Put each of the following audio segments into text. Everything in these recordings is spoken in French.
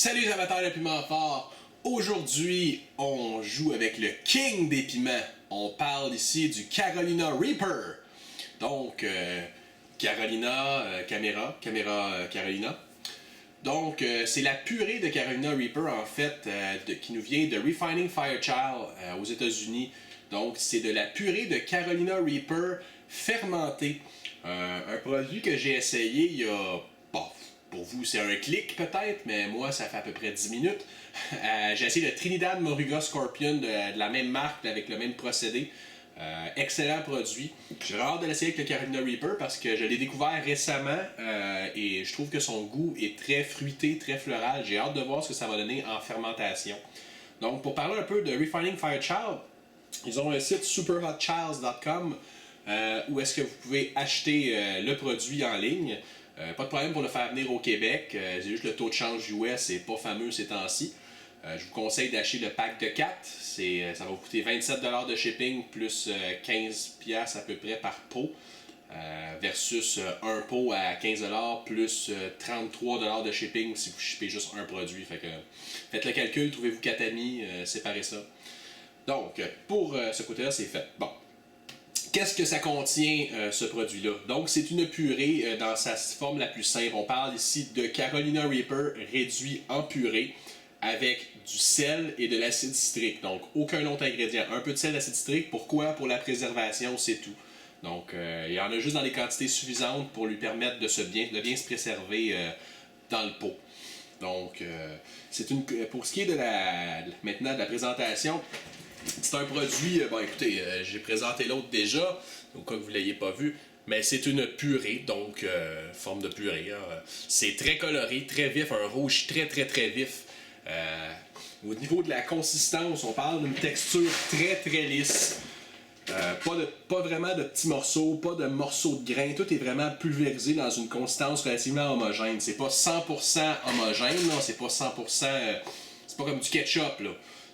Salut les amateurs de piment fort! Aujourd'hui, on joue avec le king des piments. On parle ici du Carolina Reaper. Donc, Carolina. Donc, c'est la purée de Carolina Reaper, en fait, qui nous vient de Refining Firechild aux États-Unis. Donc, c'est de la purée de Carolina Reaper fermentée. Un produit que j'ai essayé il y a... Bon, pour vous, c'est un clic peut-être, mais moi, ça fait à peu près 10 minutes. J'ai essayé le Trinidad Moruga Scorpion de la même marque, avec le même procédé. Excellent produit. J'ai hâte de l'essayer avec le Carolina Reaper parce que je l'ai découvert récemment et je trouve que son goût est très fruité, très floral. J'ai hâte de voir ce que ça va donner en fermentation. Donc, pour parler un peu de Refining Firechild, ils ont un site superhotchilds.com où est-ce que vous pouvez acheter le produit en ligne. Pas de problème pour le faire venir au Québec. C'est juste le taux de change US, c'est pas fameux ces temps-ci. Je vous conseille d'acheter le pack de 4. Ça va vous coûter 27$ de shipping plus 15$ à peu près par pot. Versus un pot à 15$ plus 33$ de shipping si vous shippez juste un produit. Fait que, faites le calcul, trouvez-vous 4 amis, séparez ça. Donc, pour ce côté-là, c'est fait. Bon. Qu'est-ce que ça contient, ce produit-là? Donc, c'est une purée dans sa forme la plus simple. On parle ici de Carolina Reaper réduit en purée avec du sel et de l'acide citrique. Donc, aucun autre ingrédient. Un peu de sel, d'acide citrique. Pourquoi? Pour la préservation, c'est tout. Donc, il y en a juste dans des quantités suffisantes pour lui permettre de bien se préserver dans le pot. Donc, pour ce qui est maintenant de la présentation, c'est un produit, bon écoutez, j'ai présenté l'autre déjà, au cas que vous ne l'ayez pas vu, mais c'est une purée, donc forme de purée. Hein. C'est très coloré, très vif, un rouge très très très vif. Au niveau de la consistance, on parle d'une texture très très lisse. Pas vraiment de petits morceaux, pas de morceaux de grains, tout est vraiment pulvérisé dans une consistance relativement homogène. C'est pas 100% homogène, là. C'est pas 100%, c'est pas comme du ketchup, là.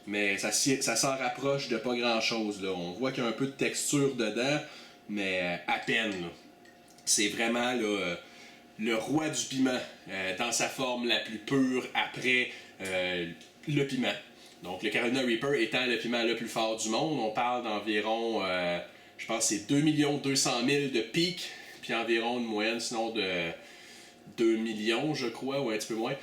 Mais ça s'en rapproche de pas grand chose, là. On voit qu'il y a un peu de texture dedans, mais à peine, là. C'est vraiment là, le roi du piment dans sa forme la plus pure après le piment. Donc, le Carolina Reaper étant le piment le plus fort du monde, on parle d'environ, je pense que c'est 2 200 000 de pic, puis environ une moyenne, sinon de 2 millions, je crois, ou un petit peu moins.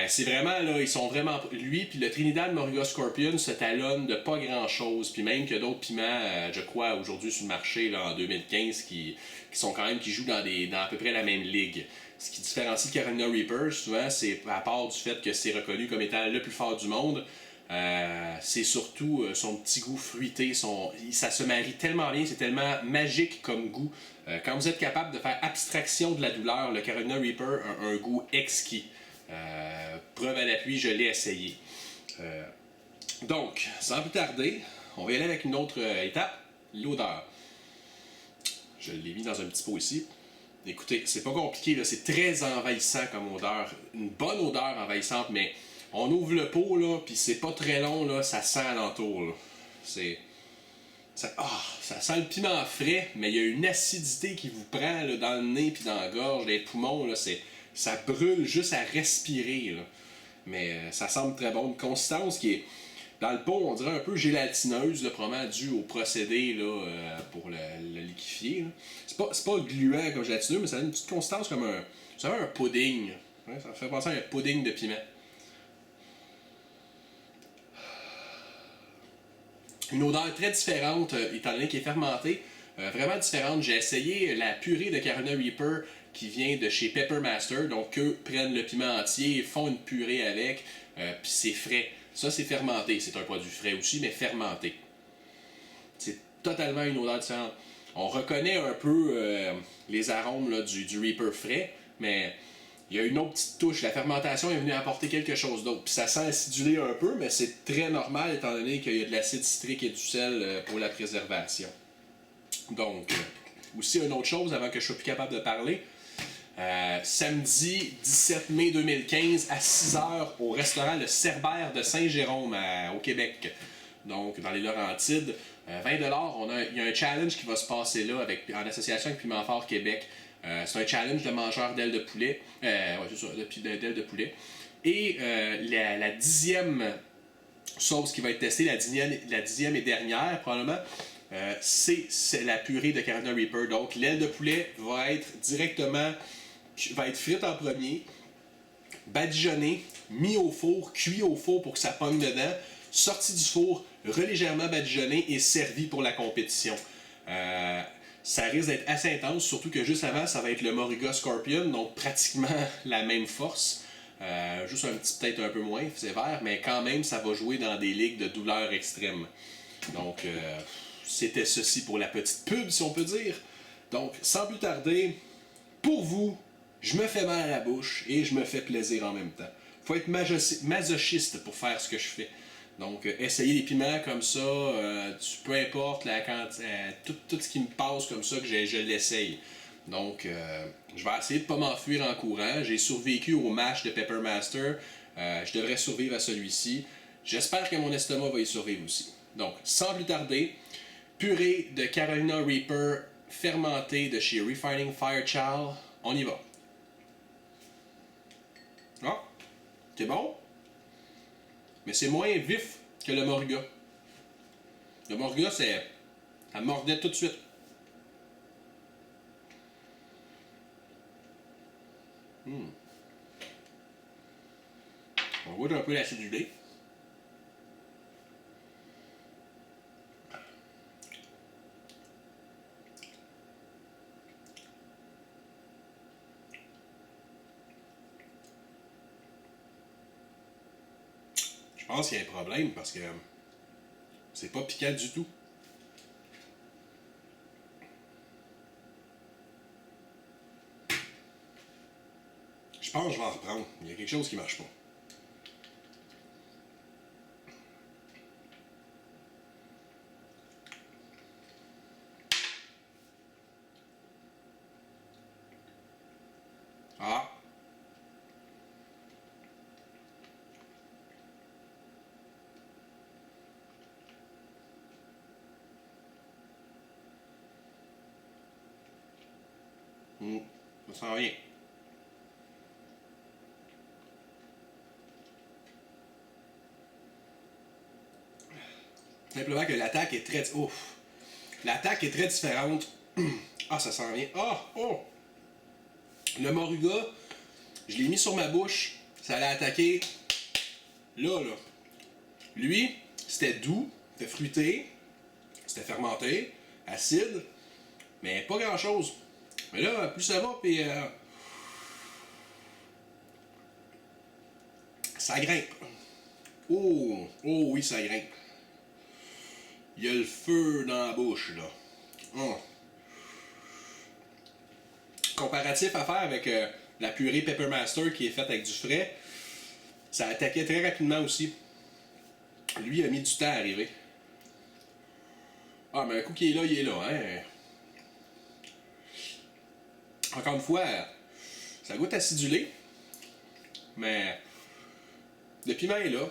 C'est vraiment, là, ils sont vraiment... Lui, puis le Trinidad Moruga Scorpion se talonnent de pas grand-chose, puis même que d'autres piments, je crois, aujourd'hui sur le marché, là, en 2015, qui jouent dans à peu près la même ligue. Ce qui différencie le Carolina Reaper, souvent, c'est à part du fait que c'est reconnu comme étant le plus fort du monde, c'est surtout son petit goût fruité, ça se marie tellement bien, c'est tellement magique comme goût. Quand vous êtes capable de faire abstraction de la douleur, le Carolina Reaper a un goût exquis. Preuve à l'appui, je l'ai essayé. Donc, sans plus tarder, on va y aller avec une autre étape, l'odeur. Je l'ai mis dans un petit pot ici. Écoutez, c'est pas compliqué, là, c'est très envahissant comme odeur. Une bonne odeur envahissante, mais on ouvre le pot, là, puis c'est pas très long, là, ça sent alentour, là. Ça sent le piment frais, mais il y a une acidité qui vous prend là, dans le nez puis dans la gorge, les poumons, là, ça brûle juste à respirer, là. Mais ça semble très bon. Une consistance qui est, dans le pot, on dirait un peu gélatineuse, là, probablement dû au procédé là, pour le liquéfier. Là. C'est pas gluant comme gélatineux, mais ça a une petite consistance comme un pudding. Ouais, ça fait penser à un pudding de piment. Une odeur très différente, étant donné qu'il est fermenté, vraiment différente. J'ai essayé la purée de Carolina Reaper qui vient de chez Pepper Master. Donc, eux prennent le piment entier, font une purée avec, puis c'est frais. Ça, c'est fermenté. C'est un produit frais aussi, mais fermenté. C'est totalement une odeur différente. On reconnaît un peu les arômes là, du Reaper frais, mais il y a une autre petite touche. La fermentation est venue apporter quelque chose d'autre. Puis ça sent acidulé un peu, mais c'est très normal étant donné qu'il y a de l'acide citrique et du sel pour la préservation. Donc, aussi une autre chose avant que je sois plus capable de parler. Samedi 17 mai 2015 à 6h au restaurant Le Cerbère de Saint-Jérôme au Québec. Donc, dans les Laurentides. 20$, il y a un challenge qui va se passer là en association avec Piment Fort Québec. C'est un challenge de mangeur d'ailes de poulet. Ouais, c'est ça, d'ailes de poulet. Et la 10e sauce qui va être testée, la 10e et dernière probablement, c'est la purée de Carolina Reaper. Donc l'aile de poulet va être frite en premier, badigeonnée, mis au four, cuit au four pour que ça pogne dedans, sorti du four, relégèrement badigeonné et servi pour la compétition. Ça risque d'être assez intense, surtout que juste avant, ça va être le Moruga Scorpion, donc pratiquement la même force. Juste peut-être un peu moins sévère, mais quand même, ça va jouer dans des ligues de douleur extrême. Donc, c'était ceci pour la petite pub, si on peut dire. Donc, sans plus tarder, pour vous, je me fais mal à la bouche et je me fais plaisir en même temps. Faut être masochiste pour faire ce que je fais. Donc, essayer les piments comme ça, peu importe tout ce qui me passe comme ça, que je l'essaye. Donc, je vais essayer de ne pas m'enfuir en courant. J'ai survécu au mash de Pepper Master. Je devrais survivre à celui-ci. J'espère que mon estomac va y survivre aussi. Donc, sans plus tarder, purée de Carolina Reaper fermentée de chez Refining Firechild. On y va. Ah, c'est bon, mais c'est moins vif que le Moruga. Le Moruga, ça mordait tout de suite. On goûte un peu l'acidulé. Je pense qu'il y a un problème parce que c'est pas piquant du tout. Je pense que je vais en reprendre. Il y a quelque chose qui marche pas. Ah! Ça sent rien. Simplement que l'attaque est très... Ouf! L'attaque est très différente. Ah, ça sent rien. Ah! Oh! Le Moruga, je l'ai mis sur ma bouche. Ça allait attaquer là. Lui, c'était doux, c'était fruité, c'était fermenté, acide, mais pas grand chose. Mais là, plus ça va, puis ça grimpe. Oh, oh oui, ça grimpe. Il y a le feu dans la bouche, là. Oh. Comparatif à faire avec la purée Pepper Master qui est faite avec du frais, ça attaquait très rapidement aussi. Lui, il a mis du temps à arriver. Ah, mais un coup qu'il est là, il est là, hein. Encore une fois, ça goûte acidulé, mais le piment est là,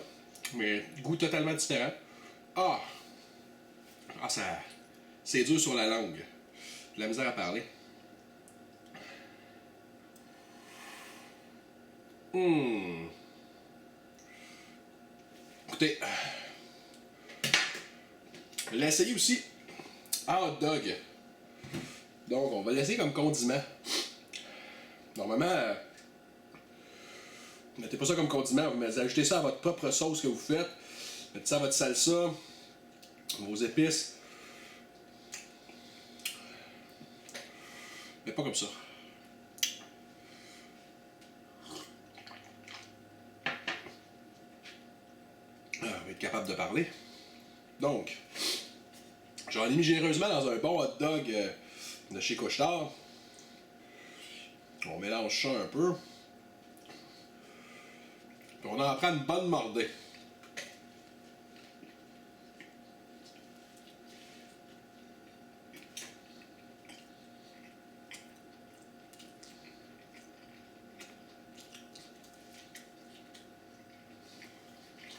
mais goût totalement différent. Ah! Ah, ça... C'est dur sur la langue. J'ai de la misère à parler. Écoutez, je vais l'essayer aussi en hot dog. Donc, on va le laisser comme condiment. Normalement, mettez pas ça comme condiment, vous ajoutez ça à votre propre sauce que vous faites. Mettez ça à votre salsa, vos épices. Mais pas comme ça. Ah, on va être capable de parler. Donc, j'en ai mis généreusement dans un bon hot dog de chez Couche-Tard. On mélange ça un peu. Puis on en prend une bonne mordée.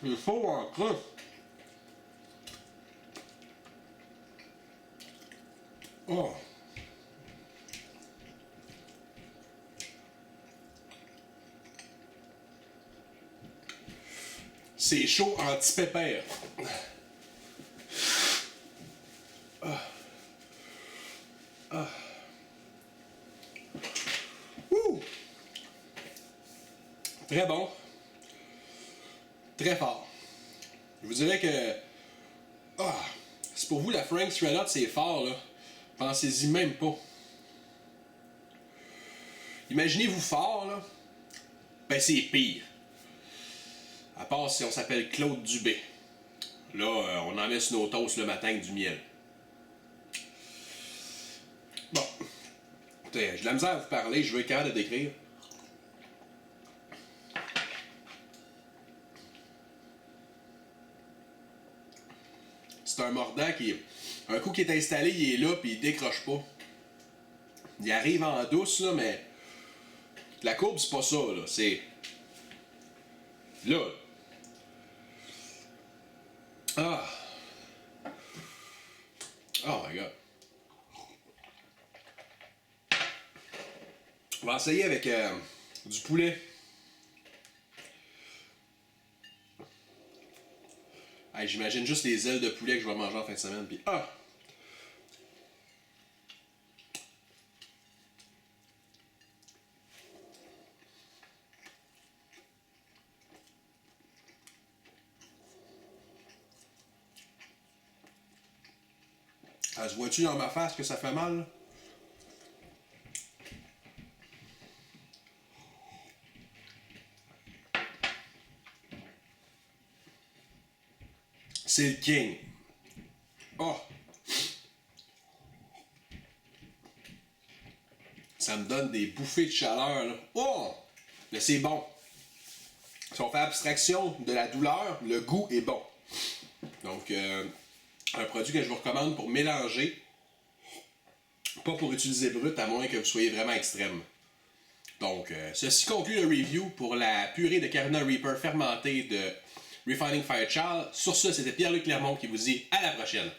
Il faut en creux. Oh! C'est chaud anti-pépère. Ouh! Très bon. Très fort. Je vous dirais que... c'est pour vous la Frank's Red Hot, c'est fort, là. Pensez-y même pas. Imaginez-vous fort, là. Ben, c'est pire. À part si on s'appelle Claude Dubé. Là, on en met sur nos toasts le matin avec du miel. Bon. Écoutez, j'ai de la misère à vous parler, je veux être capable de décrire. C'est un mordant qui, un coup qui est installé, il est là, puis il décroche pas. Il arrive en douce, là, mais la courbe, c'est pas ça, là. C'est là. Ah. Oh my god. On va essayer avec du poulet. Hey, j'imagine juste les ailes de poulet que je vais manger en fin de semaine. Puis se voit-tu dans ma face que ça fait mal? C'est le king. Oh! Ça me donne des bouffées de chaleur, là. Oh! Mais c'est bon. Si on fait abstraction de la douleur, le goût est bon. Donc, un produit que je vous recommande pour mélanger, pas pour utiliser brut, à moins que vous soyez vraiment extrême. Donc, ceci conclut le review pour la purée de Carolina Reaper fermentée de Refining Fire Child. Sur ce, c'était Pierre-Luc Clermont qui vous dit à la prochaine.